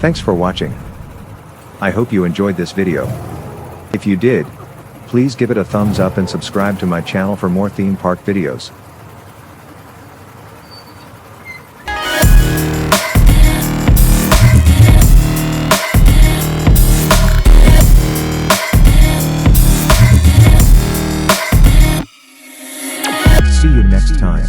Thanks for watching. I hope you enjoyed this video. If you did, please give it a thumbs up and subscribe to my channel for more theme park videos. See you next time.